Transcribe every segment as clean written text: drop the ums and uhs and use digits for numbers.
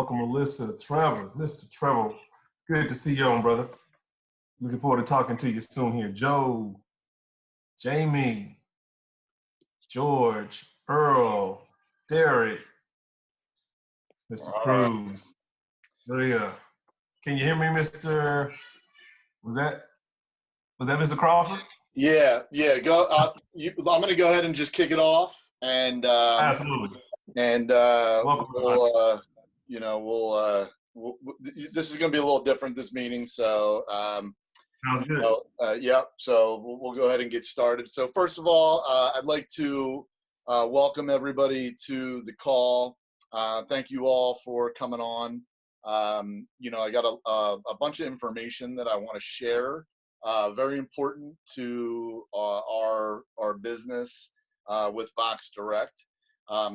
welcome Melissa, Trevor, Mr. Trevor. Good to see you on, brother. Looking forward to talking to you soon here. Joe, Jamie, George, Earl, Derek, Mr. Cruz, Maria. Can you hear me, Mr. Was that Mr. Crawford? Yeah. Go. I'm going to go ahead and just kick it off, and Absolutely. And welcome. This is going to be a little different, this meeting. So sounds good. So we'll go ahead and get started. So first of all, I'd like to welcome everybody to the call. Thank you all for coming on. I got a bunch of information that I want to share. Very important to our business with Fox Direct.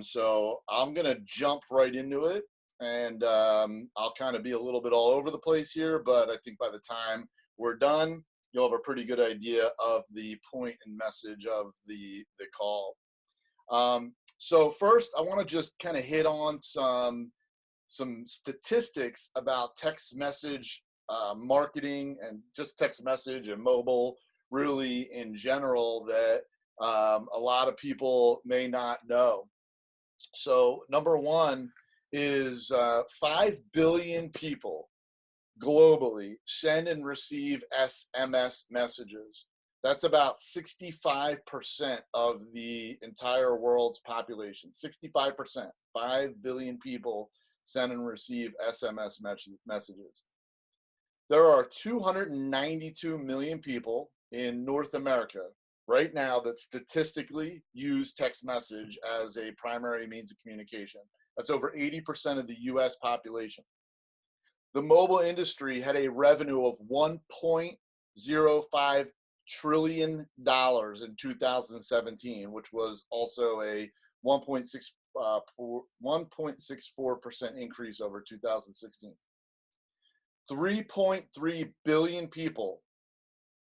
So I'm going to jump right into it, and I'll kind of be a little bit all over the place here, but I think by the time we're done, you'll have a pretty good idea of the point and message of the call. So first, I want to just kind of hit on some statistics about text message marketing, and just text message and mobile really in general, that a lot of people may not know. So number one is 5 billion people globally send and receive SMS messages. That's about 65% of the entire world's population. 65%, 5 billion people send and receive SMS messages. There are 292 million people in North America right now that statistically use text message as a primary means of communication. That's over 80% of the US population. The mobile industry had a revenue of $1.05 trillion in 2017, which was also a 1.64% increase over 2016. 3.3 billion people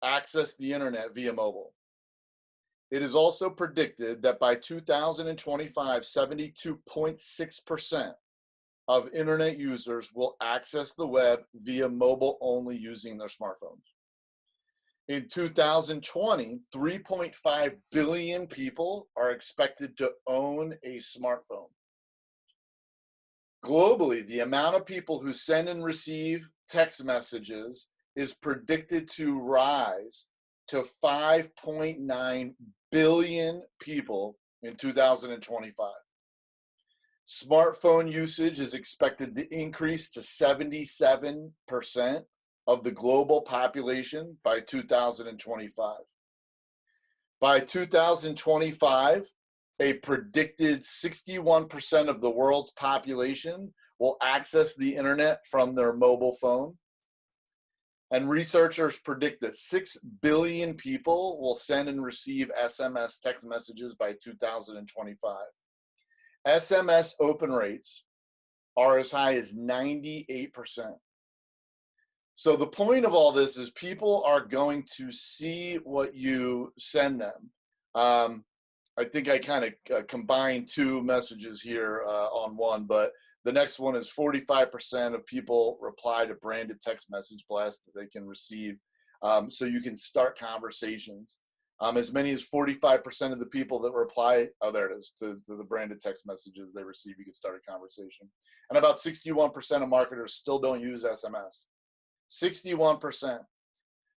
access the internet via mobile. It is also predicted that by 2025, 72.6% of internet users will access the web via mobile only using their smartphones. In 2020, 3.5 billion people are expected to own a smartphone. Globally, the amount of people who send and receive text messages is predicted to rise to 5.9 billion people in 2025. Smartphone usage is expected to increase to 77% of the global population by 2025. By 2025, a predicted 61% of the world's population will access the internet from their mobile phone. And researchers predict that 6 billion people will send and receive SMS text messages by 2025. SMS open rates are as high as 98%. So the point of all this is people are going to see what you send them. I think I kind of combined two messages here on one, but the next one is 45% of people reply to branded text message blasts that they can receive. So you can start conversations. As many as 45% of the people that reply, there it is, to the branded text messages they receive, you can start a conversation. And about 61% of marketers still don't use SMS. 61%.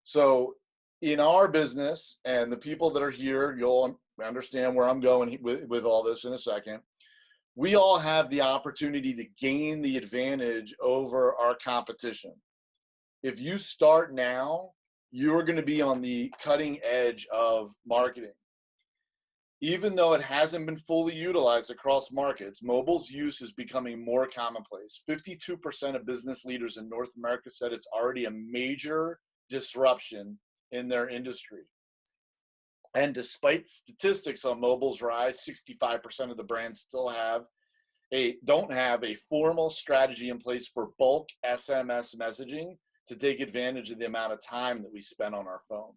So in our business, and the people that are here, you'll understand where I'm going with all this in a second. We all have the opportunity to gain the advantage over our competition. If you start now, you're going to be on the cutting edge of marketing. Even though it hasn't been fully utilized across markets, mobile's use is becoming more commonplace. 52% of business leaders in North America said it's already a major disruption in their industry. And despite statistics on mobile's rise, 65% of the brands still don't have a formal strategy in place for bulk SMS messaging to take advantage of the amount of time that we spend on our phone.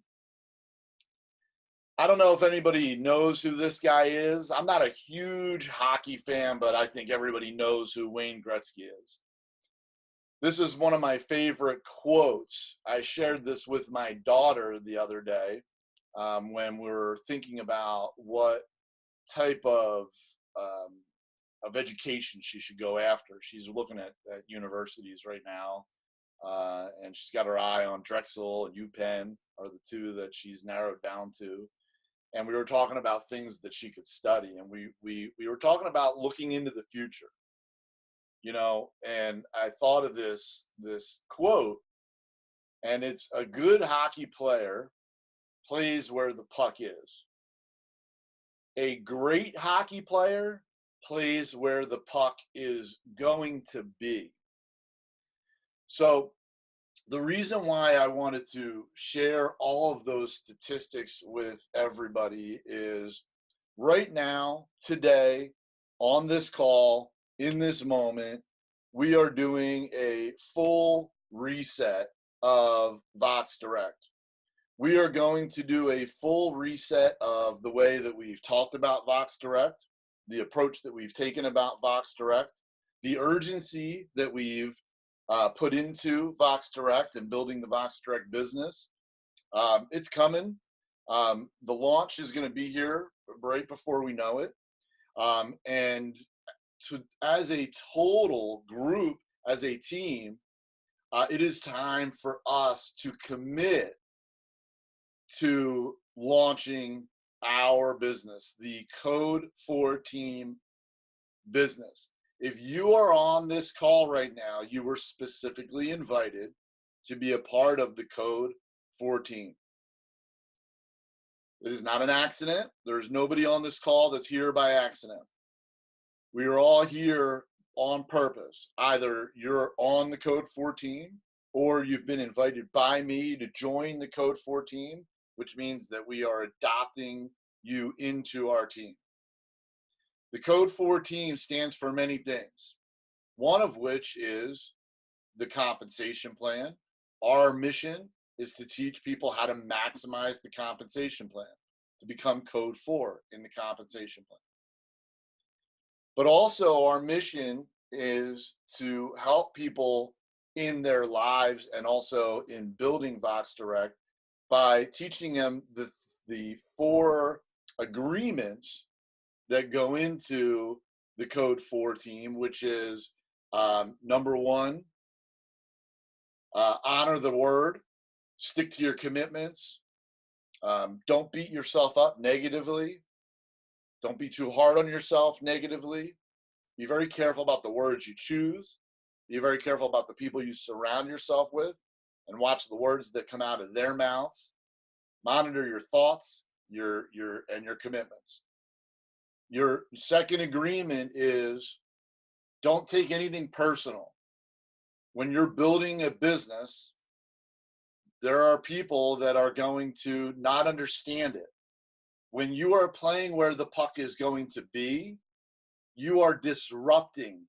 I don't know if anybody knows who this guy is. I'm not a huge hockey fan, but I think everybody knows who Wayne Gretzky is. This is one of my favorite quotes. I shared this with my daughter the other day when we were thinking about what type of education she should go after. She's looking at universities right now, and she's got her eye on Drexel and UPenn are the two that she's narrowed down to. And we were talking about things that she could study, and we were talking about looking into the future. You know, and I thought of this quote, and it's a good hockey player plays where the puck is. A great hockey player plays where the puck is going to be. So the reason why I wanted to share all of those statistics with everybody is right now, today, on this call, in this moment, we are doing a full reset of Vox Direct. We are going to do a full reset of the way that we've talked about Vox Direct, the approach that we've taken about Vox Direct, the urgency that we've put into Vox Direct and building the Vox Direct business. It's coming. The launch is going to be here right before we know it. And as a total group, as a team, it is time for us to commit to launching our business, the Code 4 Team business. If you are on this call right now, you were specifically invited to be a part of the Code 4 Team. It is not an accident. There's nobody on this call that's here by accident. We are all here on purpose. Either you're on the Code 4 Team or you've been invited by me to join the Code 4 Team, which means that we are adopting you into our team. The Code 4 Team stands for many things, one of which is the compensation plan. Our mission is to teach people how to maximize the compensation plan, to become Code 4 in the compensation plan. But also our mission is to help people in their lives and also in building Vox Direct by teaching them the 4 agreements that go into the Code 4 Team, which is number 1, honor the word, stick to your commitments, don't beat yourself up negatively. Don't be too hard on yourself negatively. Be very careful about the words you choose. Be very careful about the people you surround yourself with, and watch the words that come out of their mouths. Monitor your thoughts, your commitments. Your second agreement is don't take anything personal. When you're building a business, there are people that are going to not understand it. When you are playing where the puck is going to be, you are disrupting,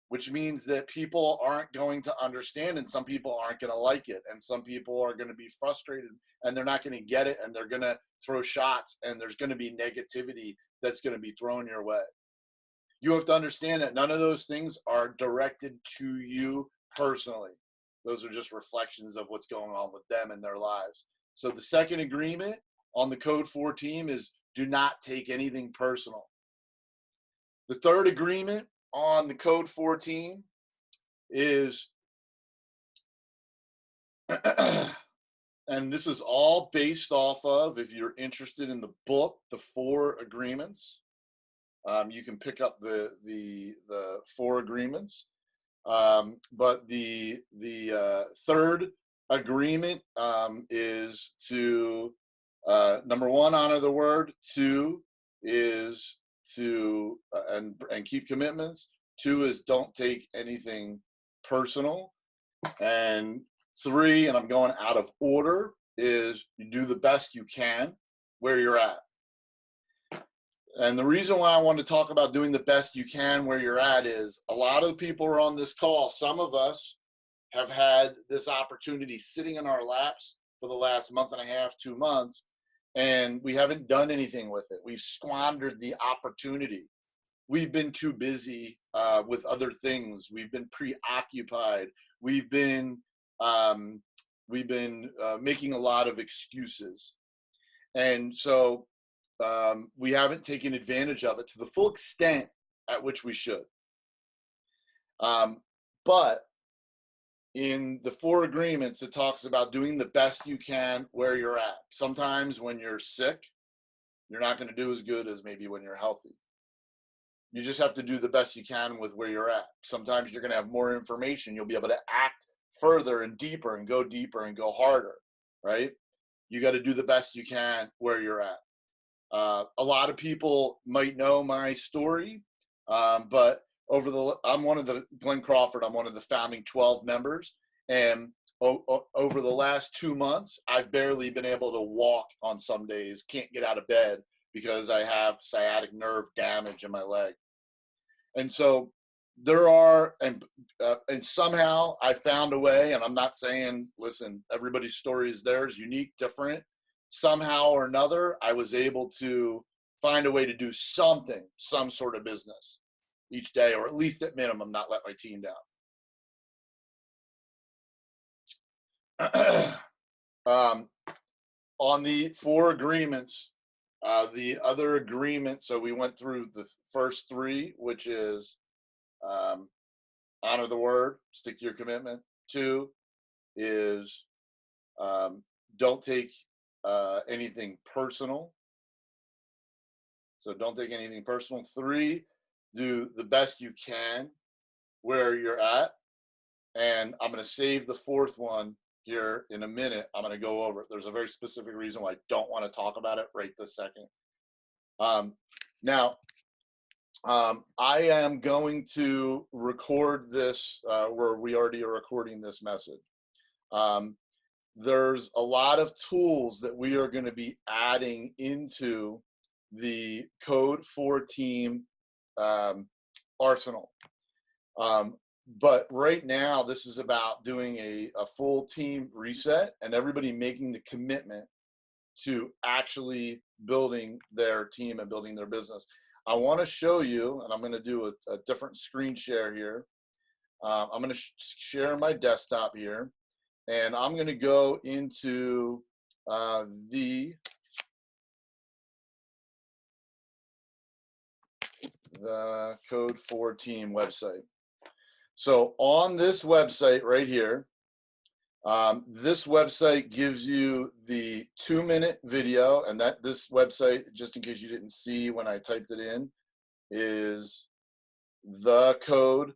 which means that people aren't going to understand, and some people aren't going to like it, and some people are going to be frustrated, and they're not going to get it, and they're going to throw shots, and there's going to be negativity that's going to be thrown your way. You have to understand that none of those things are directed to you personally. Those are just reflections of what's going on with them in their lives. So the second agreement on the Code 4 Team is do not take anything personal. The third agreement on the Code 4 Team is, and this is all based off of, if you're interested in the book, The 4 Agreements, you can pick up the 4 agreements. But the third agreement is to number 1, honor the word. 2 is to and keep commitments. 2 is don't take anything personal. And 3, and I'm going out of order, is you do the best you can where you're at. And the reason why I want to talk about doing the best you can where you're at is a lot of the people who are on this call, some of us have had this opportunity sitting in our laps for the last month and a half, 2 months, and we haven't done anything with it. We've squandered the opportunity. we've been too busy with other things. We've been preoccupied. We've been making a lot of excuses, and so we haven't taken advantage of it to the full extent at which we should. But in the 4 agreements, it talks about doing the best you can where you're at. Sometimes when you're sick, you're not going to do as good as maybe when you're healthy. You just have to do the best you can with where you're at. Sometimes you're going to have more information. You'll be able to act further and deeper and go harder, right? You got to do the best you can where you're at. A lot of people might know my story, but I'm one of the, Glenn Crawford, I'm one of the founding 12 members. And over the last 2 months, I've barely been able to walk on some days, can't get out of bed because I have sciatic nerve damage in my leg. And so there are, and somehow I found a way, and I'm not saying, listen, everybody's story is theirs, unique, different. Somehow or another, I was able to find a way to do something, some sort of business each day, or at least at minimum, not let my team down. On the 4 agreements, the other agreement, so we went through the first 3, which is honor the word, stick to your commitment. 2 is don't take anything personal. So don't take anything personal. 3, do the best you can where you're at. And I'm going to save the 4th one here in a minute. I'm going to go over it. There's a very specific reason why I don't want to talk about it right this second. Now, I am going to record this where we already are recording this message. There's a lot of tools that we are going to be adding into the Code for Team arsenal. But right now, this is about doing a full team reset and everybody making the commitment to actually building their team and building their business. I want to show you, and I'm going to do a different screen share here. I'm going to share my desktop here, and I'm going to go into the Code for Team website. So on this website right here, this website gives you the 2-minute video, and that this website, just in case you didn't see when I typed it in, is the Code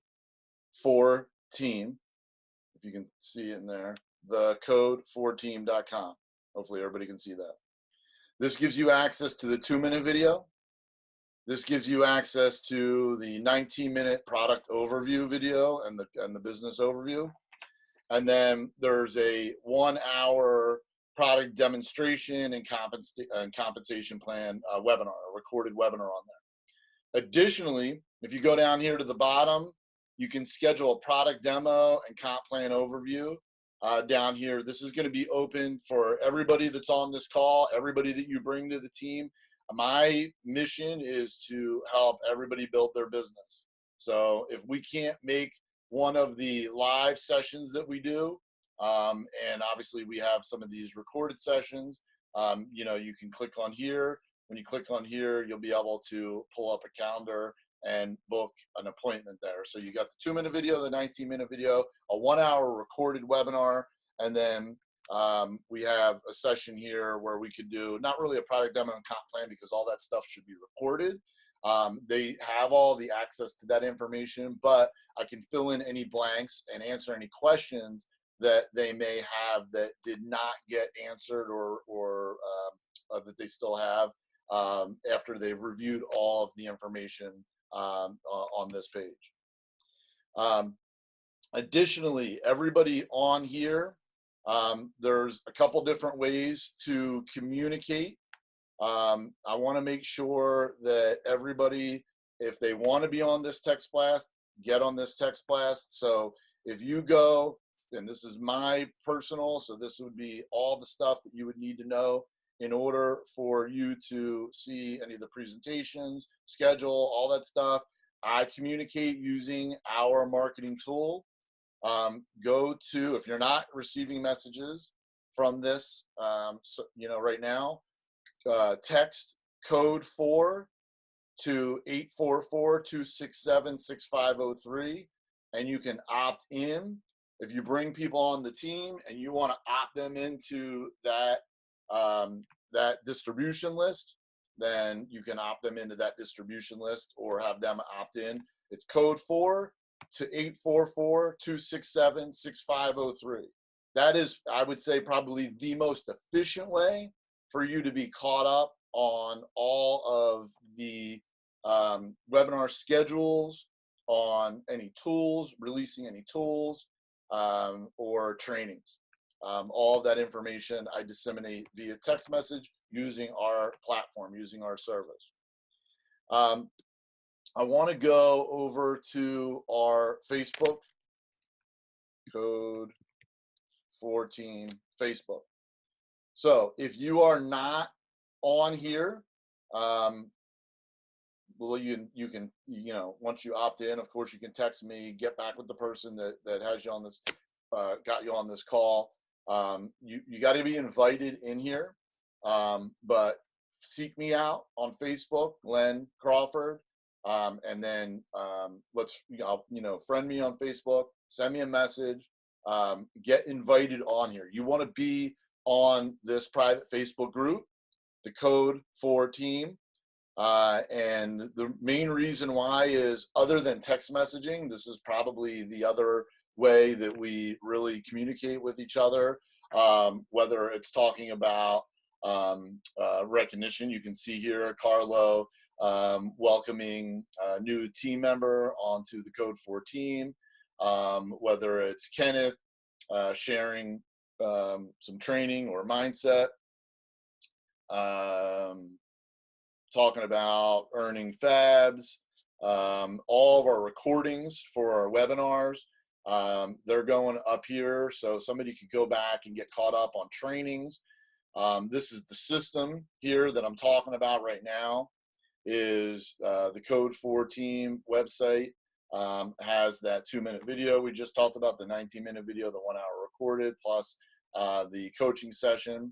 for Team. If you can see it in there, thecodeforteam.com. Hopefully everybody can see that. This gives you access to the 2-minute video. This gives you access to the 19-minute product overview video and the business overview. And then there's a 1-hour product demonstration and compensation plan webinar, a recorded webinar on there. Additionally, if you go down here to the bottom, you can schedule a product demo and comp plan overview down here. This is going to be open for everybody that's on this call, everybody that you bring to the team. My mission is to help everybody build their business. So if we can't make one of the live sessions that we do, and obviously we have some of these recorded sessions, you can click on here. When you click on here, you'll be able to pull up a calendar and book an appointment there. So you got the 2-minute video, the 19-minute video, a 1-hour recorded webinar, and then we have a session here where we could do not really a product demo and comp plan because all that stuff should be recorded. They have all the access to that information, but I can fill in any blanks and answer any questions that they may have that did not get answered or that they still have after they've reviewed all of the information on this page. Additionally, everybody on here, there's a couple different ways to communicate. I want to make sure that everybody, if they want to be on this text blast, get on this text blast. So if you go, and this is my personal, so this would be all the stuff that you would need to know. in order for you to see any of the presentations, schedule, all that stuff. I communicate using our marketing tool. Go to, if you're not receiving messages from this, right now, text code 4 to 844-267-6503, and you can opt in. If you bring people on the team and you want to opt them into that that distribution list, then you can opt them into that distribution list or have them opt in. It's code 4 to 844-267-6503. That is, I would say, probably the most efficient way for you to be caught up on all of the webinar schedules, on any tools, releasing any tools, or trainings. All of that information I disseminate via text message using our platform, using our service. I want to go over to our Facebook, Code 14 Facebook. So if you are not on here, well, you can, once you opt in, of course, you can text me, get back with the person that has you on this, got you on this call. You got to be invited in here, but seek me out on Facebook, Glenn Crawford, and then friend me on Facebook, send me a message, get invited on here. You want to be on this private Facebook group, the Code 4 team. And the main reason why is, other than text messaging, this is probably the other way that we really communicate with each other, whether it's talking about recognition. You can see here Carlo welcoming a new team member onto the Code 4 team, whether it's Kenneth sharing some training or mindset, talking about earning fabs, all of our recordings for our webinars, they're going up here, so somebody could go back and get caught up on trainings. This is the system here that I'm talking about right now, is the Code 4 team website. Has that 2-minute video we just talked about, the 19-minute video, the 1 hour recorded, plus the coaching session.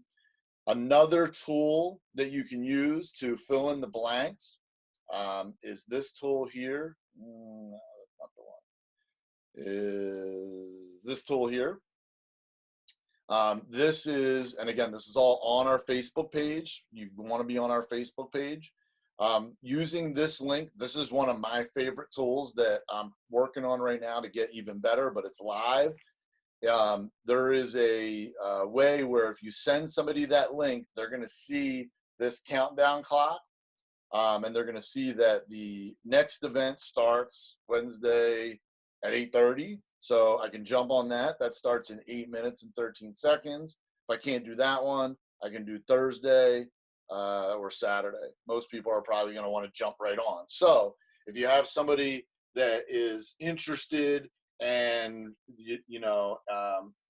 Another tool that you can use to fill in the blanks is this tool here. No, that's not the one. Is this tool here. This is, and again, this is all on our Facebook page. You want to be on our Facebook page. Using this link, this is one of my favorite tools that I'm working on right now to get even better, but it's live. There is a way where if you send somebody that link, they're going to see this countdown clock, and they're going to see that the next event starts Wednesday at 8:30. So I can jump on that. That starts in 8 minutes and 13 seconds. If I can't do that one, I can do Thursday or Saturday. Most people are probably going to want to jump right on. So if you have somebody that is interested, and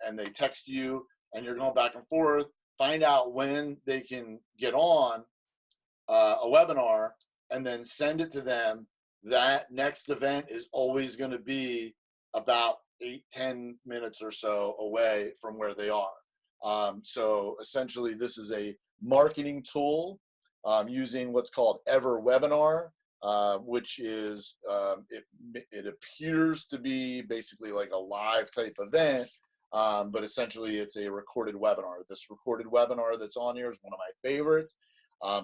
and they text you and you're going back and forth, find out when they can get on a webinar and then send it to them. That next event is always going to be about 8-10 minutes or so away from where they are. So essentially, this is a marketing tool using what's called Ever Webinar, which is, it appears to be basically like a live type event, but essentially it's a recorded webinar. This recorded webinar that's on here is one of my favorites.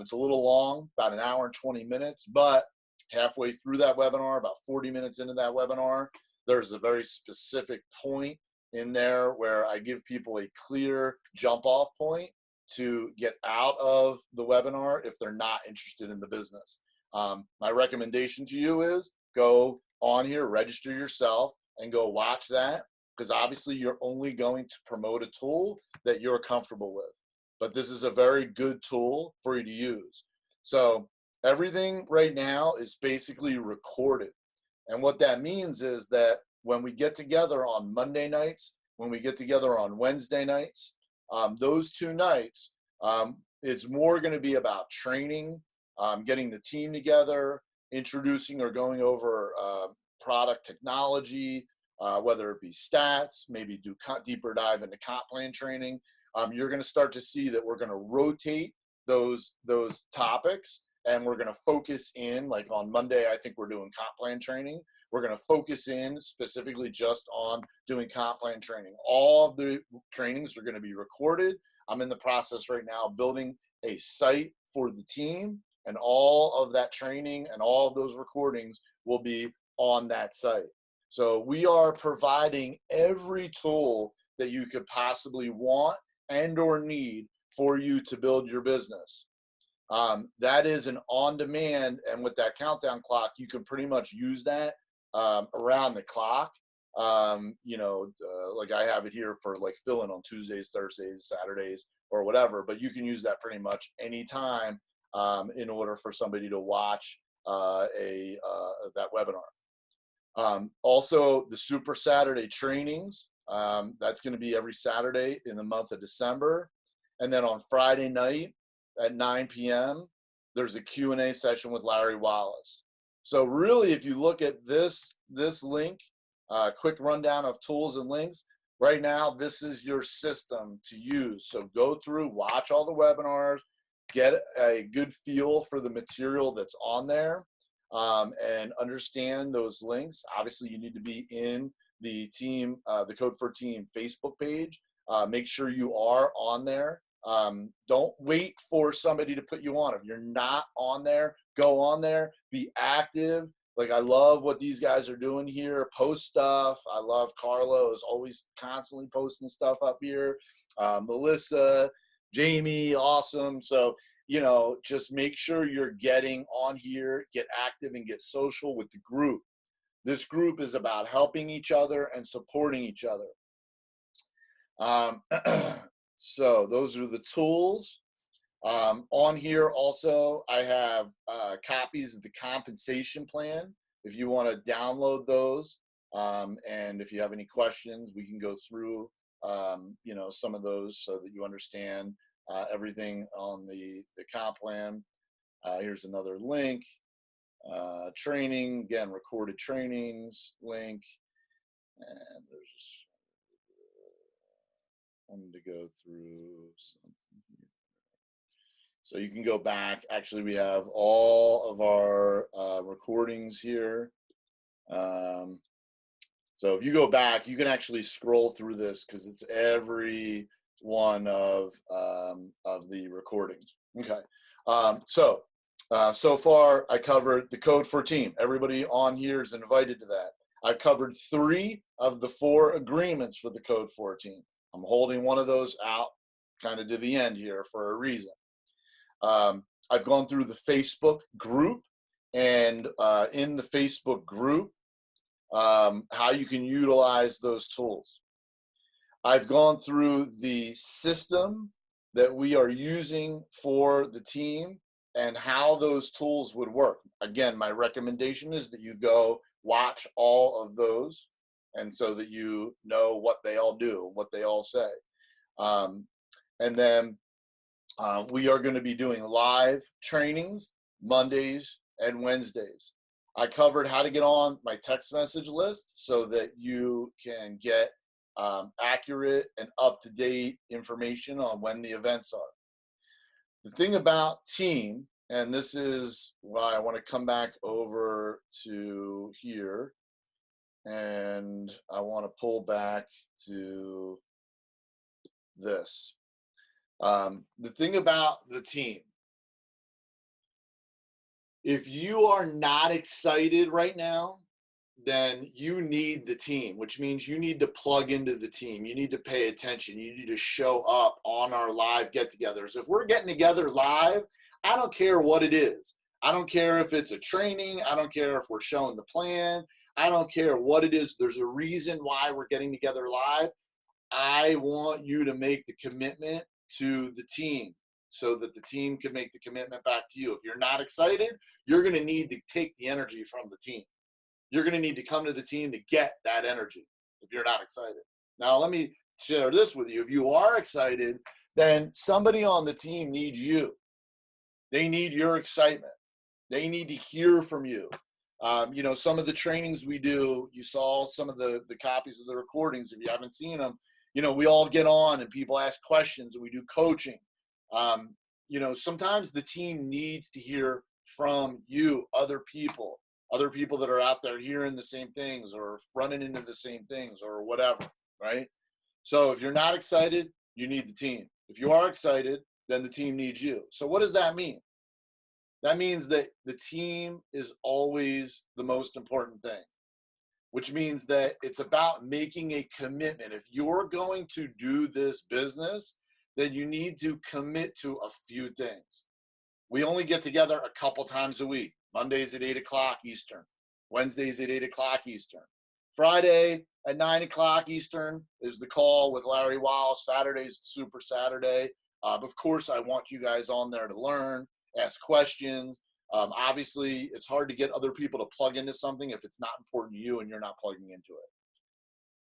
It's a little long, about 1 hour and 20 minutes, but halfway through that webinar, about 40 minutes into that webinar, there's a very specific point in there where I give people a clear jump off point to get out of the webinar if they're not interested in the business. My recommendation to you is go on here, register yourself, and go watch that, because obviously you're only going to promote a tool that you're comfortable with. But this is a very good tool for you to use. So everything right now is basically recorded. And what that means is that when we get together on Monday nights, when we get together on Wednesday nights, those 2 nights, It's more going to be about training, getting the team together, introducing or going over product technology, whether it be stats, maybe do deeper dive into comp plan training. You're going to start to see that we're going to rotate those topics, and we're going to focus in, like on Monday, I think we're doing comp plan training. We're going to focus in specifically just on doing comp plan training. All of the trainings are going to be recorded. I'm in the process right now of building a site for the team, and all of that training and all of those recordings will be on that site. So we are providing every tool that you could possibly want and or need for you to build your business. That is an on-demand, and with that countdown clock, you can pretty much use that around the clock. Like I have it here for like fill-in on Tuesdays, Thursdays, Saturdays, or whatever, but you can use that pretty much anytime in order for somebody to watch that webinar. Also, the Super Saturday trainings, that's going to be every Saturday in the month of December. And then on Friday night at 9 p.m., there's a Q&A session with Larry Wallace. So really, if you look at this link, quick rundown of tools and links, right now, this is your system to use. So go through, watch all the webinars, get a good feel for the material that's on there, and understand those links. Obviously, you need to be in the team, the Code for Team Facebook page. Make sure you are on there. Don't wait for somebody to put you on. If you're not on there, go on there, be active. Like, I love what these guys are doing here. Post stuff. I love Carlo is always constantly posting stuff up here. Melissa, Jamie, awesome. So, just make sure you're getting on here, get active, and get social with the group. This group is about helping each other and supporting each other. So those are the tools. On here also, I have copies of the compensation plan if you want to download those. And if you have any questions, we can go through, some of those so that you understand everything on the comp plan. Here's another link. Training, again, recorded trainings link. And there's, I need to go through something here. So you can go back. Actually, we have all of our recordings here. So if you go back, you can actually scroll through this because it's every one of the recordings. Okay. So far, I covered the Code for Team. Everybody on here is invited to that. I've covered 3 of the 4 agreements for the Code for Team. I'm holding one of those out kind of to the end here for a reason. I've gone through the Facebook group, and in the Facebook group, how you can utilize those tools. I've gone through the system that we are using for the team and how those tools would work. Again, my recommendation is that you go watch all of those, and so that you know what they all do, what they all say. And then we are going to be doing live trainings Mondays and Wednesdays. I covered how to get on my text message list so that you can get accurate and up-to-date information on when the events are. The thing about team, and this is why I want to come back over to here, and I want to pull back to this. The thing about the team, if you are not excited right now, then you need the team, which means you need to plug into the team. You need to pay attention. You need to show up on our live get-togethers. If we're getting together live, I don't care what it is. I don't care if it's a training. I don't care if we're showing the plan. I don't care what it is. There's a reason why we're getting together live. I want you to make the commitment to the team so that the team can make the commitment back to you. If you're not excited, you're going to need to take the energy from the team. You're going to need to come to the team to get that energy if you're not excited. Now, let me share this with you. If you are excited, then somebody on the team needs you. They need your excitement. They need to hear from you. Some of the trainings we do, you saw some of the copies of the recordings. If you haven't seen them, we all get on and people ask questions and we do coaching. Sometimes the team needs to hear from you, other people that are out there hearing the same things or running into the same things or whatever, right? So if you're not excited, you need the team. If you are excited, then the team needs you. So what does that mean? That means that the team is always the most important thing, which means that it's about making a commitment. If you're going to do this business, then you need to commit to a few things. We only get together a couple times a week. Mondays at 8 o'clock Eastern, Wednesdays at 8 o'clock Eastern. Friday at 9 o'clock Eastern is the call with Larry Wallace. Saturday's Super Saturday. Of course, I want you guys on there to learn, ask questions. Obviously, it's hard to get other people to plug into something if it's not important to you and you're not plugging into it.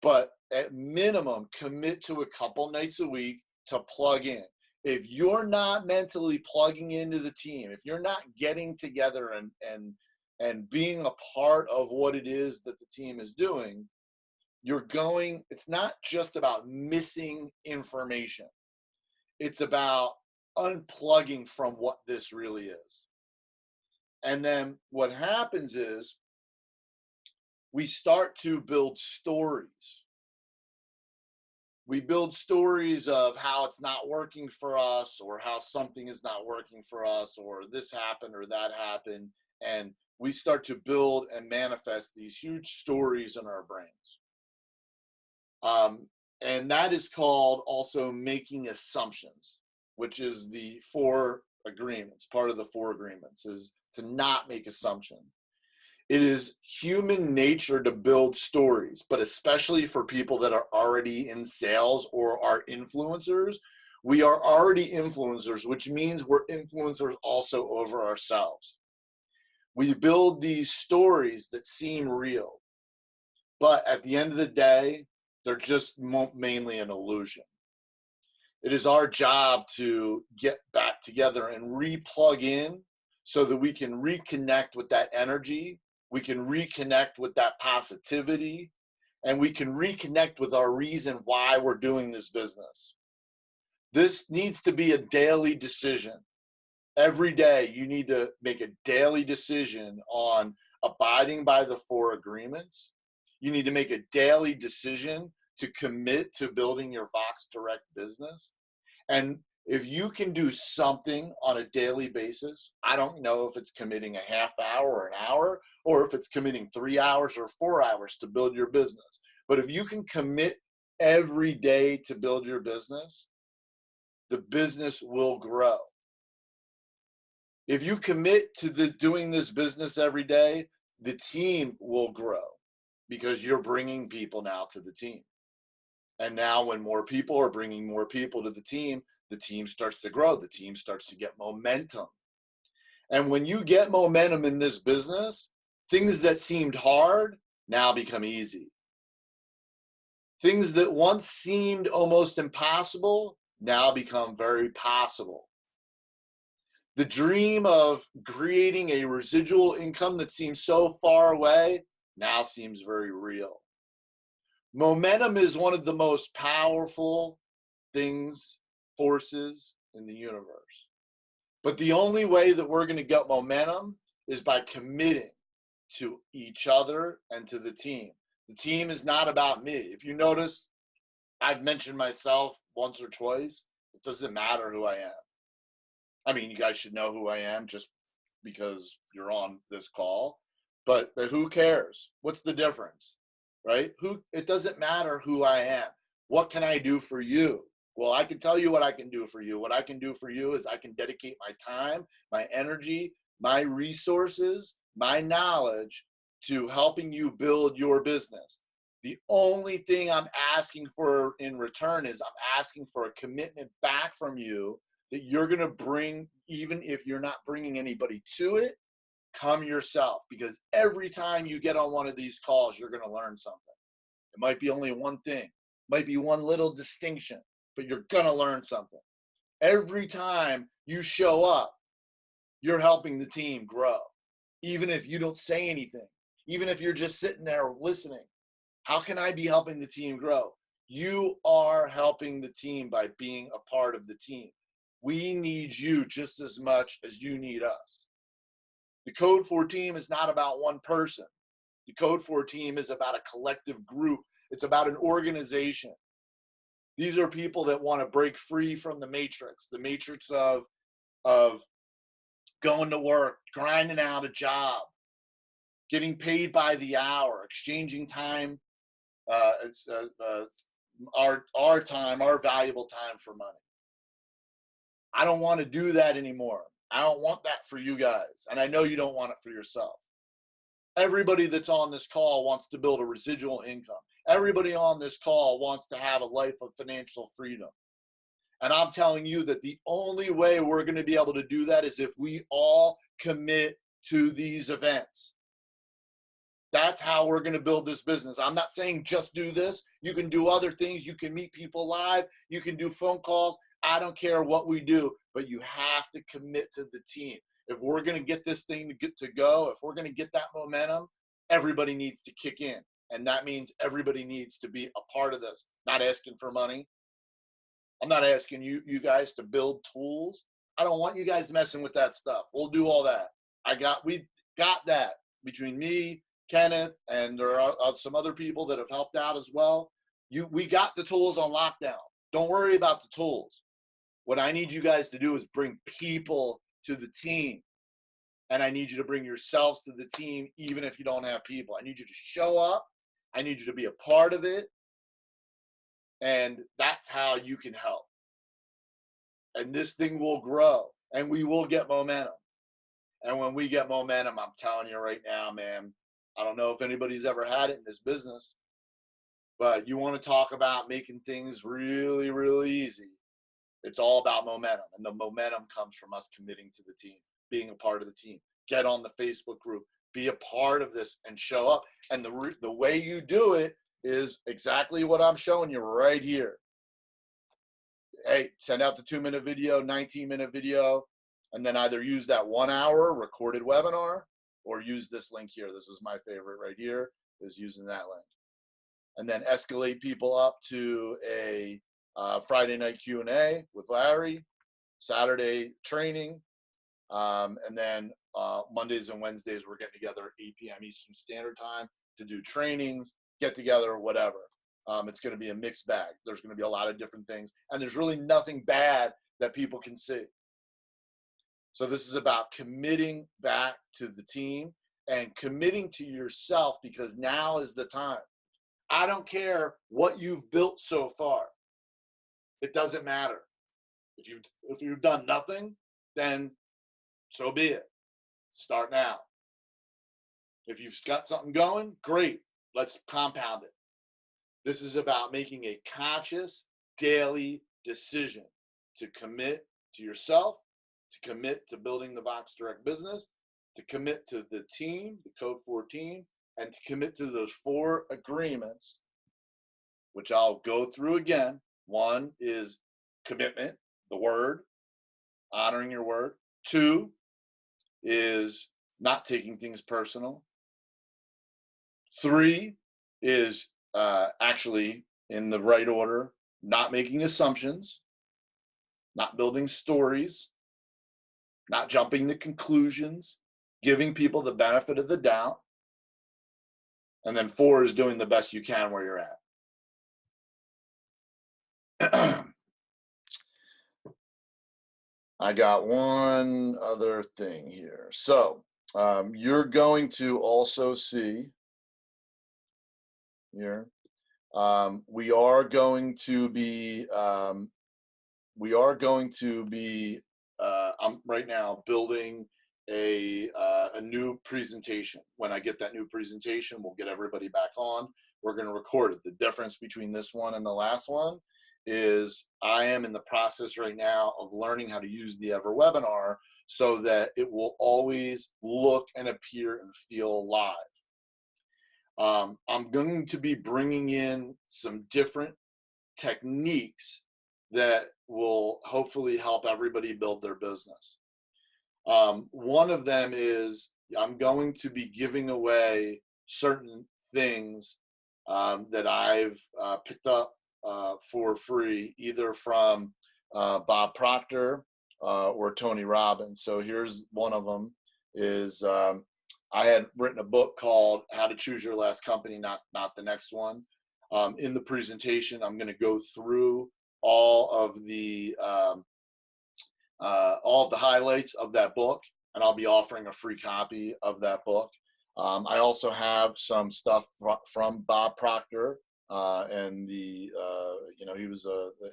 But at minimum, commit to a couple nights a week to plug in. If you're not mentally plugging into the team, if you're not getting together and being a part of what it is that the team is doing, it's not just about missing information. It's about unplugging from what this really is. And then what happens is we start to build stories. We build stories of how it's not working for us or how something is not working for us or this happened or that happened. And we start to build and manifest these huge stories in our brains. And that is called also making assumptions, which is the 4 agreements. Part of the 4 agreements is to not make assumptions. It is human nature to build stories, but especially for people that are already in sales or are influencers, we are already influencers, which means we're influencers also over ourselves. We build these stories that seem real, but at the end of the day, they're just mainly an illusion. It is our job to get back together and re-plug in so that we can reconnect with that energy. We can reconnect with that positivity, and we can reconnect with our reason why we're doing this business. This needs to be a daily decision. Every day, you need to make a daily decision on abiding by the 4 agreements. You need to make a daily decision to commit to building your Vox Direct business. And if you can do something on a daily basis, I don't know if it's committing a half hour or an hour, or if it's committing 3 hours or 4 hours to build your business. But if you can commit every day to build your business, the business will grow. If you commit to doing this business every day, the team will grow because you're bringing people now to the team. And now when more people are bringing more people to the team starts to grow. The team starts to get momentum. And when you get momentum in this business, things that seemed hard now become easy. Things that once seemed almost impossible now become very possible. The dream of creating a residual income that seems so far away now seems very real. Momentum is one of the most powerful forces in the universe. But the only way that we're going to get momentum is by committing to each other and to the team. The team is not about me. If you notice, I've mentioned myself once or twice. It doesn't matter who I am. I mean, you guys should know who I am just because you're on this call. But who cares? What's the difference, right? It doesn't matter who I am. What can I do for you? Well, I can tell you what I can do for you. What I can do for you is I can dedicate my time, my energy, my resources, my knowledge to helping you build your business. The only thing I'm asking for in return is I'm asking for a commitment back from you that you're going to bring, even if you're not bringing anybody to it, come yourself. Because every time you get on one of these calls, you're going to learn something. It might be only one thing. It might be one little distinction. but you're going to learn something. Every time you show up, you're helping the team grow. Even if you don't say anything, even if you're just sitting there listening, how can I be helping the team grow? You are helping the team by being a part of the team. We need you just as much as you need us. The Code 4 team is not about one person. The Code 4 team is about a collective group. It's about an organization. These are people that want to break free from the matrix of going to work, grinding out a job, getting paid by the hour, exchanging time, our time, our valuable time for money. I don't want to do that anymore. I don't want that for you guys. And I know you don't want it for yourself. Everybody that's on this call wants to build a residual income. Everybody on this call wants to have a life of financial freedom. And I'm telling you that the only way we're going to be able to do that is if we all commit to these events. That's how we're going to build this business. I'm not saying just do this. You can do other things. You can meet people live. You can do phone calls. I don't care what we do, but you have to commit to the team. If we're going to get this thing to go, if we're going to get that momentum, everybody needs to kick in. And that means everybody needs to be a part of this. Not asking for money. I'm not asking you guys to build tools. I don't want you guys messing with that stuff. We'll do all that. We got that between me, Kenneth, and there are some other people that have helped out as well. We got the tools on lockdown. Don't worry about the tools. What I need you guys to do is bring people to the team. And I need you to bring yourselves to the team, even if you don't have people. I need you to show up. I need you to be a part of it. And that's how you can help. And this thing will grow. And we will get momentum. And when we get momentum, I'm telling you right now, man, I don't know if anybody's ever had it in this business, but you want to talk about making things really, really easy. It's all about momentum. And the momentum comes from us committing to the team, being a part of the team. Get on the Facebook group, be a part of this and show up. And the way you do it is exactly what I'm showing you right here. Hey, send out the 2-minute video, 19-minute video, and then either use that 1-hour recorded webinar or use this link here. This is my favorite right here, is using that link. And then escalate people up to a Friday night Q&A with Larry, Saturday training, and then Mondays and Wednesdays we're getting together at 8 p.m. Eastern Standard Time to do trainings, get together, whatever. It's going to be a mixed bag. There's going to be a lot of different things, and there's really nothing bad that people can see. So this is about committing back to the team and committing to yourself, because now is the time. I don't care what you've built so far. It doesn't matter. If you've done nothing, then so be it. Start now. If you've got something going, great. Let's compound it. This is about making a conscious daily decision to commit to yourself, to commit to building the Vox Direct business, to commit to the team, the Code 4 team, and to commit to those 4 agreements, which I'll go through again. 1 is commitment, the word, honoring your word. 2 is not taking things personal. 3 is actually, in the right order, not making assumptions, not building stories, not jumping to conclusions, giving people the benefit of the doubt. And then 4 is doing the best you can where you're at. I got one other thing here. So you're going to also see here, we are going to be I'm right now building a new presentation. When I get that new presentation, we'll get everybody back on. We're going to record it. The difference between this one and the last one is I am in the process right now of learning how to use the EverWebinar so that it will always look and appear and feel live. I'm going to be bringing in some different techniques that will hopefully help everybody build their business. One of them is I'm going to be giving away certain things that I've picked up for free, either from Bob Proctor or Tony Robbins. So here's one of them is I had written a book called How to Choose Your Last Company, not the next one. In the presentation, I'm going to go through all of the highlights of that book, and I'll be offering a free copy of that book. I also have some stuff from Bob Proctor, and he was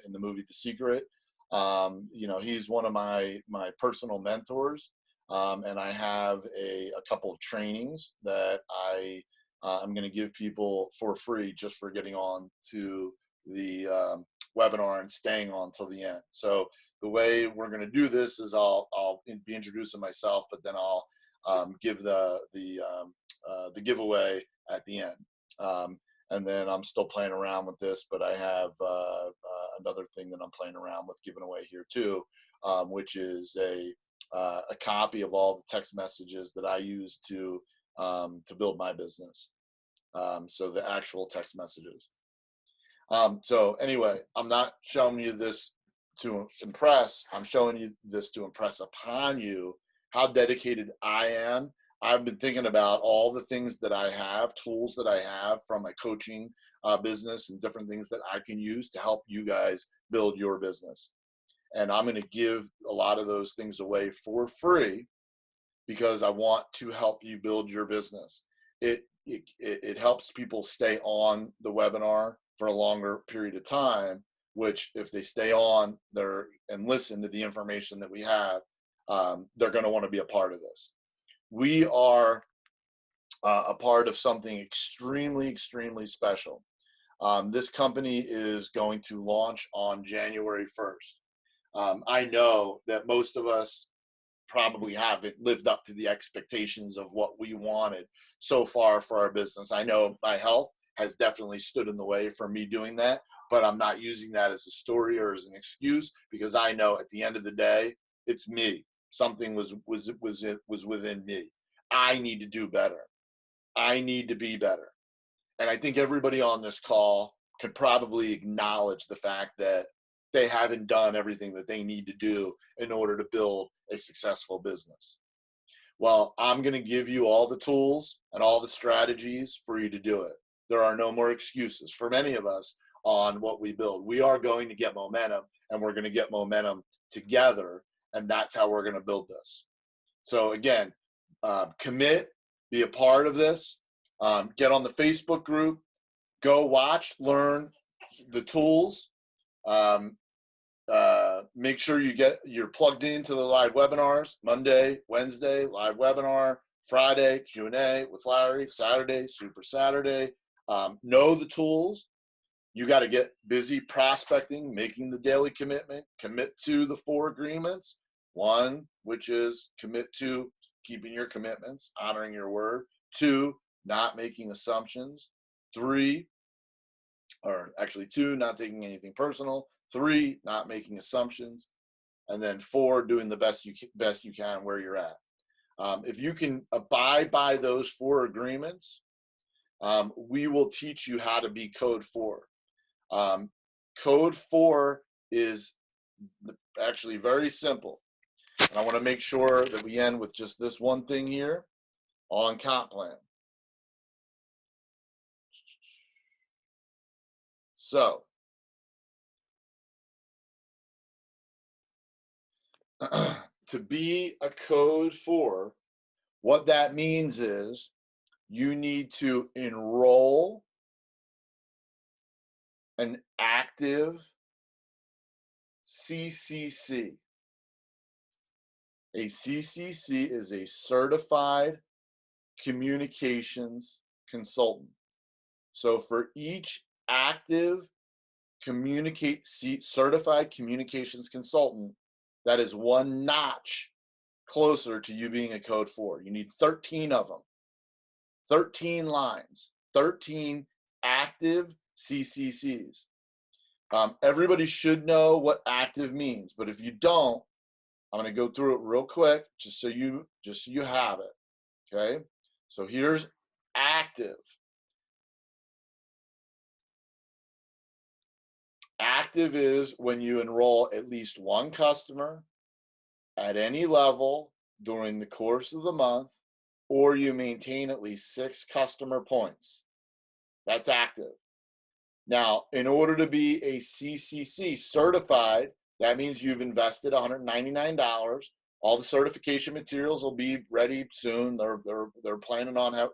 in the movie The Secret. He's one of my personal mentors, and I have a couple of trainings that I'm going to give people for free just for getting on to the webinar and staying on till the end. So the way we're going to do this is I'll be introducing myself, but then I'll give the giveaway at the end. And then I'm still playing around with this, but I have another thing that I'm playing around with giving away here too, which is a copy of all the text messages that I use to build my business. So the actual text messages. So anyway, I'm not showing you this to impress. I'm showing you this to impress upon you how dedicated I am. I've been thinking about all the things that I have, tools that I have from my coaching business and different things that I can use to help you guys build your business. And I'm going to give a lot of those things away for free because I want to help you build your business. It helps people stay on the webinar for a longer period of time, which if they stay on there and listen to the information that we have, they're going to want to be a part of this. We are a part of something extremely, extremely special. This company is going to launch on January 1st. I know that most of us probably haven't lived up to the expectations of what we wanted so far for our business. I know my health has definitely stood in the way for me doing that, but I'm not using that as a story or as an excuse because I know at the end of the day, it's me. Something was within me. I need to do better. I need to be better. And I think everybody on this call could probably acknowledge the fact that they haven't done everything that they need to do in order to build a successful business. Well, I'm going to give you all the tools and all the strategies for you to do it. There are no more excuses for many of us on what we build. We are going to get momentum, and we're going to get momentum together, and that's how we're going to build this. So again, commit, be a part of this, get on the Facebook group, go watch, learn the tools. Make sure you're plugged into the live webinars. Monday, Wednesday, live webinar. Friday, Q&A with Larry. Saturday, Super Saturday. Know the tools. You got to get busy prospecting, making the daily commitment. Commit to the 4 agreements. 1, which is commit to keeping your commitments, honoring your word. 2, not making assumptions. 2, not taking anything personal. 3, not making assumptions. And then 4, doing the best you can where you're at. If you can abide by those 4 agreements, we will teach you how to be code 4. Code 4 is actually very simple. And I want to make sure that we end with just this one thing here on comp plan. So, to be a code 4, what that means is you need to enroll an active CCC. A CCC is a certified communications consultant. So for each active certified communications consultant, that is 1 notch closer to you being a code 4. You need 13 of them, 13 lines, 13 active CCCs. Everybody should know what active means, but if you don't, I'm going to go through it real quick, just so you have it. Okay. So here's active. Active is when you enroll at least one customer at any level during the course of the month, or you maintain at least 6 customer points. That's active. Now, in order to be a CCC certified, that means you've invested $199. All the certification materials will be ready soon. They're planning on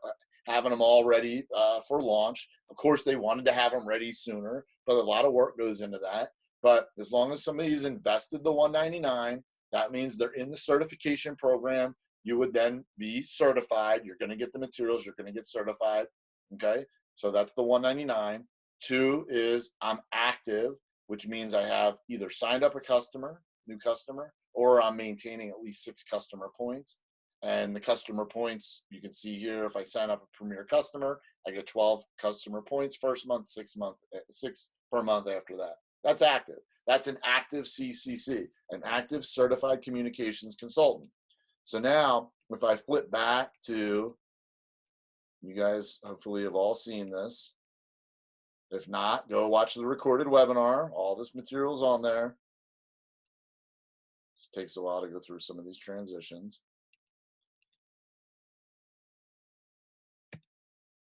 having them all ready for launch. Of course, they wanted to have them ready sooner, but a lot of work goes into that. But as long as somebody's invested the $199, that means they're in the certification program. You would then be certified. You're going to get the materials. You're going to get certified. Okay, so that's the $199. 2 is I'm active, which means I have either signed up a customer, new customer, or I'm maintaining at least 6 customer points. And the customer points, you can see here, if I sign up a premier customer, I get 12 customer points first month, 6 per month after that. That's active. That's an active CCC, an active certified communications consultant. So now, if I flip back to, you guys hopefully have all seen this. If not, go watch the recorded webinar. All this material's on there. Just takes a while to go through some of these transitions.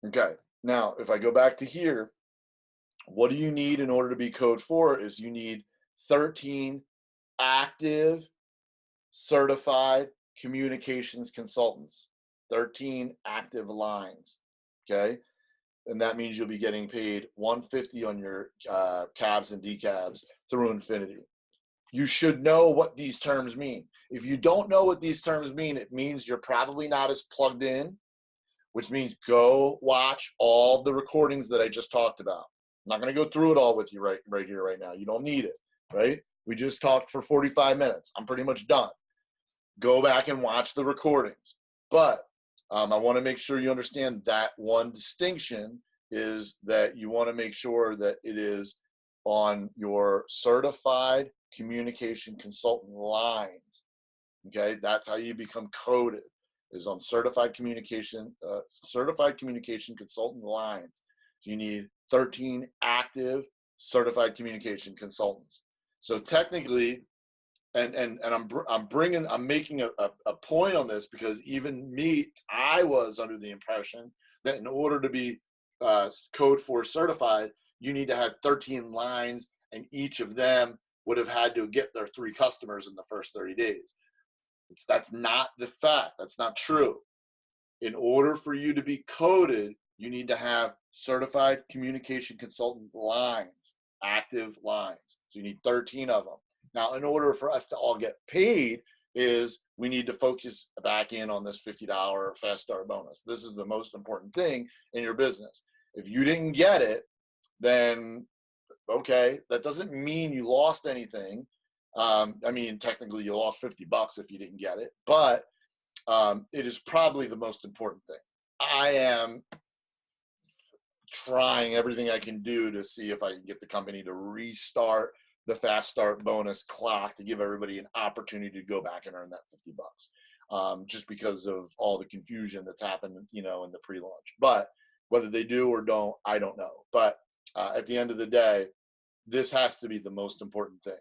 Okay, now if I go back to here, what do you need in order to be code 4 is you need 13 active certified communications consultants, 13 active lines, okay? And that means you'll be getting paid $150 on your cabs and decabs through infinity. You should know what these terms mean. If you don't know what these terms mean, it means you're probably not as plugged in, which means go watch all the recordings that I just talked about. I'm not going to go through it all with you right here, right now. You don't need it, right? We just talked for 45 minutes. I'm pretty much done. Go back and watch the recordings. But I want to make sure you understand that one distinction is that you want to make sure that it is on your certified communication consultant lines. Okay, that's how you become coded, is on certified communication consultant lines. So you need 13 active certified communication consultants. So technically, and I'm making a point on this because even me, I was under the impression that in order to be code 4 certified, you need to have 13 lines, and each of them would have had to get their 3 customers in the first 30 days. That's not the fact. That's not true. In order for you to be coded, you need to have certified communication consultant lines, active lines. So you need 13 of them. Now, in order for us to all get paid, is we need to focus back in on this $50 fast start bonus. This is the most important thing in your business. If you didn't get it, then okay, that doesn't mean you lost anything. I mean, technically you lost $50 if you didn't get it, but it is probably the most important thing. I am trying everything I can do to see if I can get the company to restart the fast start bonus clock to give everybody an opportunity to go back and earn that $50, just because of all the confusion that's happened, in the pre-launch. But whether they do or don't, I don't know. But at the end of the day, this has to be the most important thing.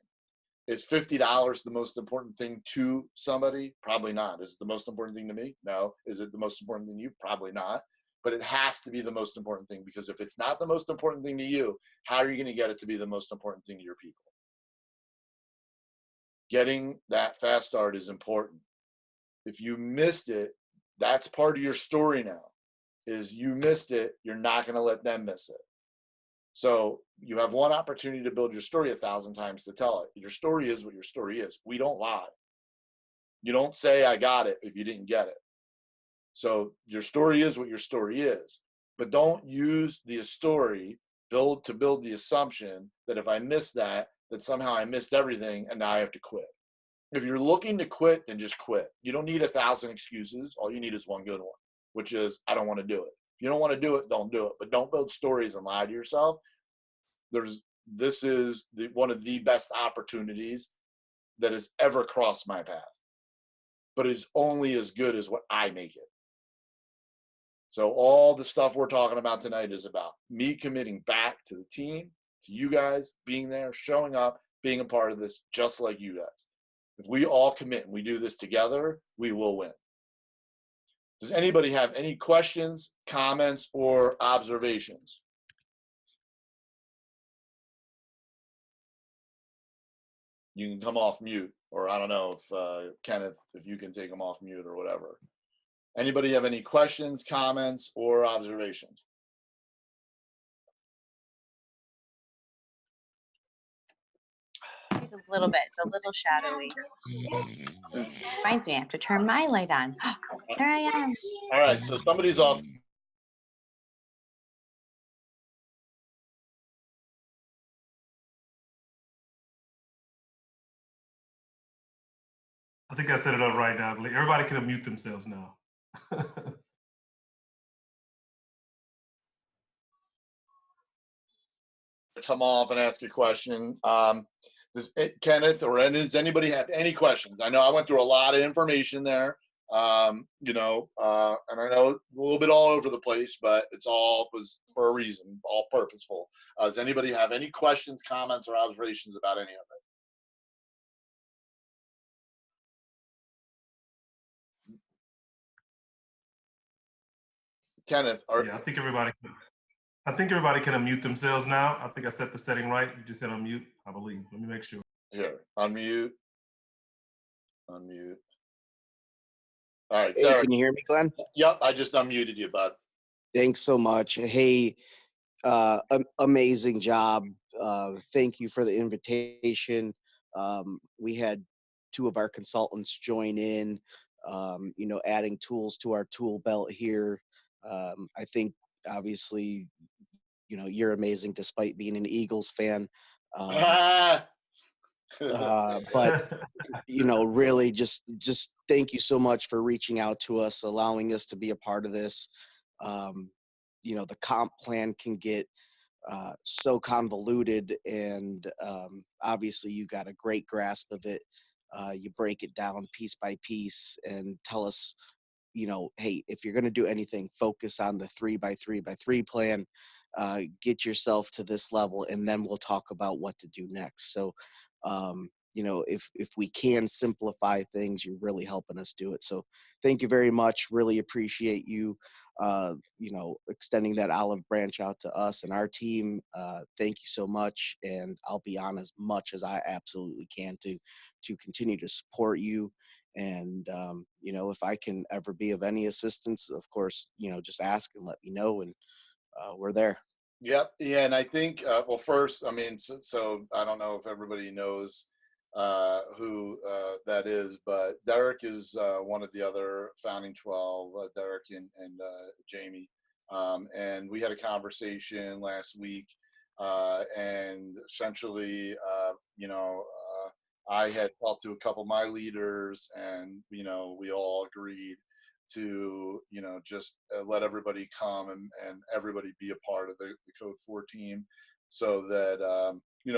Is $50 the most important thing to somebody? Probably not. Is it the most important thing to me? No. Is it the most important thing to you? Probably not. But it has to be the most important thing, because if it's not the most important thing to you, how are you going to get it to be the most important thing to your people? Getting that fast start is important. If you missed it, that's part of your story now. Is you missed it, you're not going to let them miss it. So you have one opportunity to build your story 1,000 times to tell it. Your story is what your story is. We don't lie. You don't say I got it if you didn't get it. So your story is what your story is. But don't use the story to build the assumption that if I miss that somehow I missed everything and now I have to quit. If you're looking to quit, then just quit. You don't need 1,000 excuses. All you need is one good one, which is I don't want to do it. If you don't want to do it, don't do it. But don't build stories and lie to yourself. There's this is one of the best opportunities that has ever crossed my path, but it's only as good as what I make it. So all the stuff we're talking about tonight is about me committing back to the team, to you guys, being there, showing up, being a part of this, just like you guys. If we all commit and we do this together, we will win. Does anybody have any questions, comments, or observations? You can come off mute, or I don't know if Kenneth, if you can take them off mute or whatever. Anybody have any questions, comments, or observations? It's a little bit. It's a little shadowy. Reminds me, I have to turn my light on. There I am. All right, so somebody's off. I think I set it up right now. Everybody can unmute themselves now. Come off and ask a question. Does Kenneth or does anybody have any questions? I know I went through a lot of information there, and I know a little bit all over the place, but it's all was for a reason, all purposeful. Does anybody have any questions, comments, or observations about any of it? Kenneth, yeah, I think everybody can unmute themselves now. I think I set the setting right. You just said unmute, I believe. Let me make sure. Here, unmute. All right, hey, can you hear me, Glenn? Yep, I just unmuted you, bud. Thanks so much. Hey, amazing job. Thank you for the invitation. We had 2 of our consultants join in, adding tools to our tool belt here. I think obviously, you're amazing despite being an Eagles fan. But really just thank you so much for reaching out to us, allowing us to be a part of this. The comp plan can get so convoluted, and obviously you got a great grasp of it. You break it down piece by piece and tell us, hey, if you're going to do anything, focus on the 3x3x3 plan, get yourself to this level, and then we'll talk about what to do next. So, if we can simplify things, you're really helping us do it. So thank you very much. Really appreciate you, extending that olive branch out to us and our team. Thank you so much. And I'll be on as much as I absolutely can to continue to support you. And, if I can ever be of any assistance, of course, just ask and let me know, and we're there. Yep. Yeah. And I think, well, first, I mean, so I don't know if everybody knows who that is, but Derek is one of the other founding 12, Derek and Jamie. And we had a conversation last week, and essentially, I had talked to a couple of my leaders, and, we all agreed to, just let everybody come and everybody be a part of the Code 4 team, so that,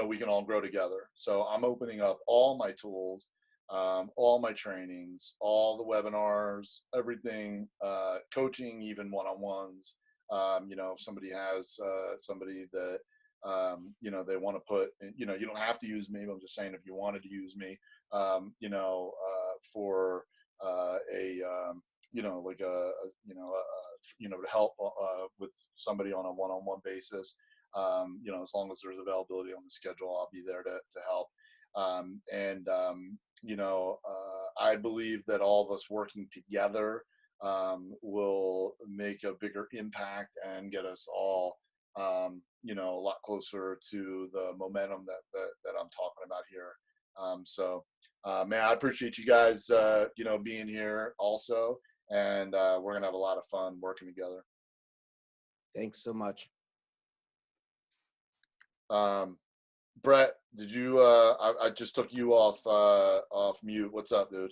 we can all grow together. So I'm opening up all my tools, all my trainings, all the webinars, everything, coaching, even one-on-ones. If somebody has somebody that, they want to put, you don't have to use me, but I'm just saying, if you wanted to use me, for to help with somebody on a one-on-one basis, as long as there's availability on the schedule, I'll be there to help. I believe that all of us working together will make a bigger impact and get us all, a lot closer to the momentum that I'm talking about here. Man, I appreciate you guys, being here also, and we're gonna have a lot of fun working together. Thanks so much. Brett, did you? I just took you off mute. What's up, dude?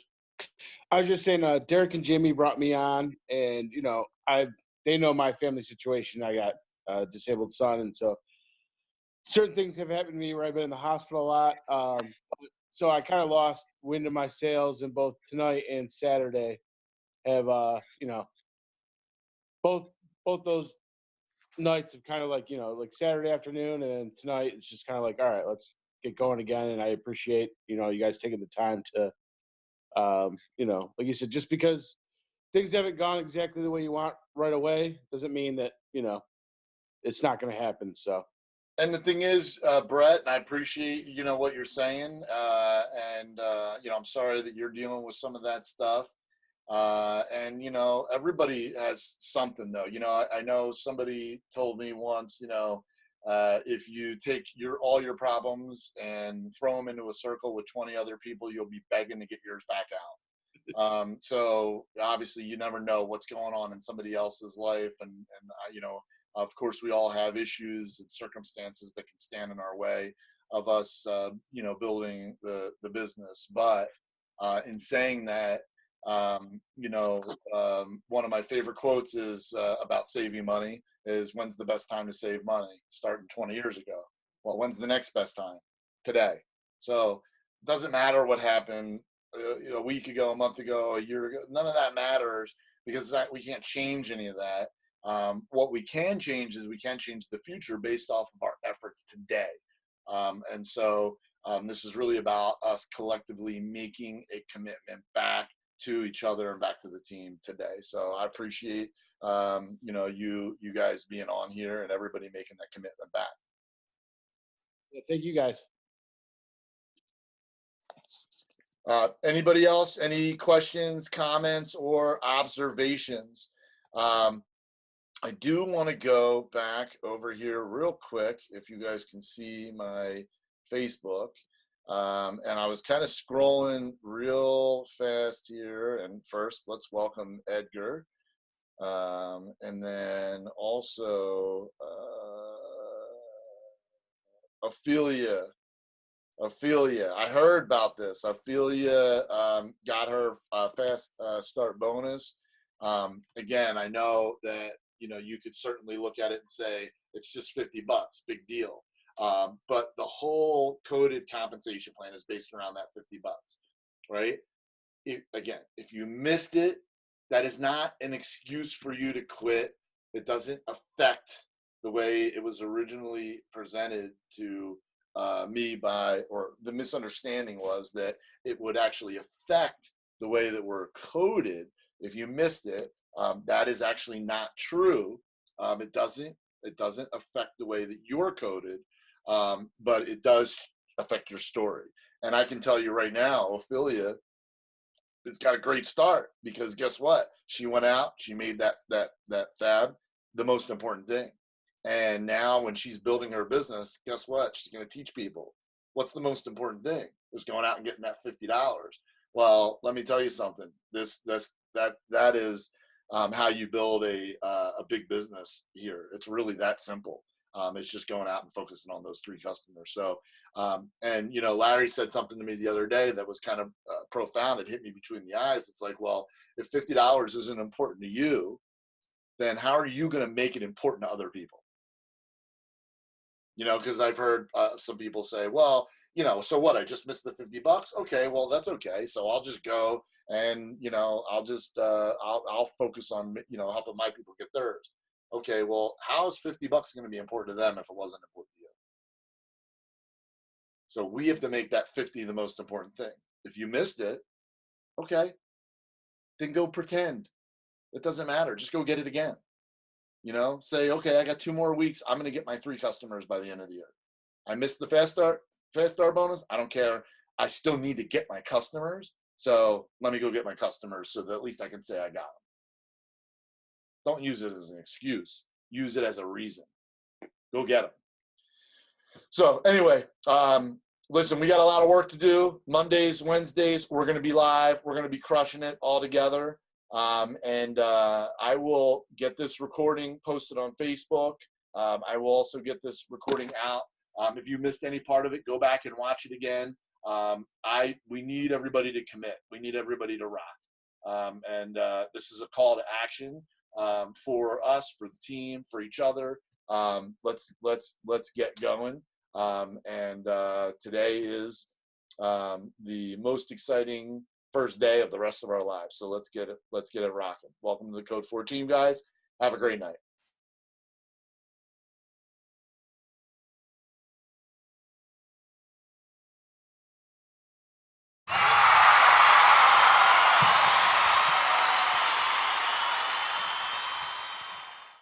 I was just saying, Derek and Jamie brought me on, and they know my family situation. I got a disabled son, and so certain things have happened to me where I've been in the hospital a lot. So I kind of lost wind of my sails, and both tonight and Saturday have, both those nights have kind of like, like Saturday afternoon, and then tonight it's just kind of like, all right, let's get going again. And I appreciate, you guys taking the time to, like you said, just because things haven't gone exactly the way you want right away doesn't mean that, it's not going to happen. So. And the thing is, Brett, and I appreciate, what you're saying. I'm sorry that you're dealing with some of that stuff. And everybody has something though. I know somebody told me once, if you take all your problems and throw them into a circle with 20 other people, you'll be begging to get yours back out. So obviously you never know what's going on in somebody else's life. And of course we all have issues and circumstances that can stand in our way of us, building the business. But in saying that, one of my favorite quotes is about saving money is, when's the best time to save money? Starting 20 years ago. Well, when's the next best time? Today. So it doesn't matter what happened a week ago, a month ago, a year ago. None of that matters, because we can't change any of that. What we can change is we can change the future based off of our efforts today. And so this is really about us collectively making a commitment back to each other and back to the team today. So I appreciate, you guys being on here and everybody making that commitment back. Yeah, thank you guys. Anybody else? Any questions, comments, or observations? I do want to go back over here real quick, if you guys can see my Facebook. And I was kind of scrolling real fast here. And first, let's welcome Edgar. And then also Ophelia. I heard about this. Ophelia got her fast start bonus. Again, I know that, you could certainly look at it and say, it's just $50, big deal. But the whole coded compensation plan is based around that $50, right? If you missed it, that is not an excuse for you to quit. It doesn't affect the way it was originally presented to me or the misunderstanding was that it would actually affect the way that we're coded. If you missed it, that is actually not true. It doesn't affect the way that you're coded, but it does affect your story. And I can tell you right now, Ophelia has got a great start, because guess what? She went out, she made that fab the most important thing. And now when she's building her business, guess what? She's going to teach people. What's the most important thing? Is going out and getting that $50. Well, let me tell you something. That is how you build a big business here. It's really that simple. It's just going out and focusing on those 3 customers. So, and Larry said something to me the other day that was kind of profound. It hit me between the eyes. It's like, well, if $50 isn't important to you, then how are you going to make it important to other people? Because I've heard some people say, well, so what? I just missed the $50. Okay, well, that's okay. So I'll just go and, I'll just, I'll focus on, helping my people get theirs. Okay, well, how is $50 going to be important to them if it wasn't important to you? So we have to make that 50 the most important thing. If you missed it, okay, then go pretend. It doesn't matter. Just go get it again. Say, okay, I got 2 more weeks. I'm going to get my 3 customers by the end of the year. I missed the fast start bonus. I don't care. I still need to get my customers. So let me go get my customers so that at least I can say I got them. Don't use it as an excuse. Use it as a reason. Go get them. So anyway, listen, we got a lot of work to do. Mondays, Wednesdays, we're going to be live. We're going to be crushing it all together. And I will get this recording posted on Facebook. I will also get this recording out. If you missed any part of it, go back and watch it again. We need everybody to commit. We need everybody to rock. And this is a call to action for us, for the team, for each other. Let's get going. Today is the most exciting first day of the rest of our lives. So let's get it rocking. Welcome to the Code 4 team, guys. Have a great night.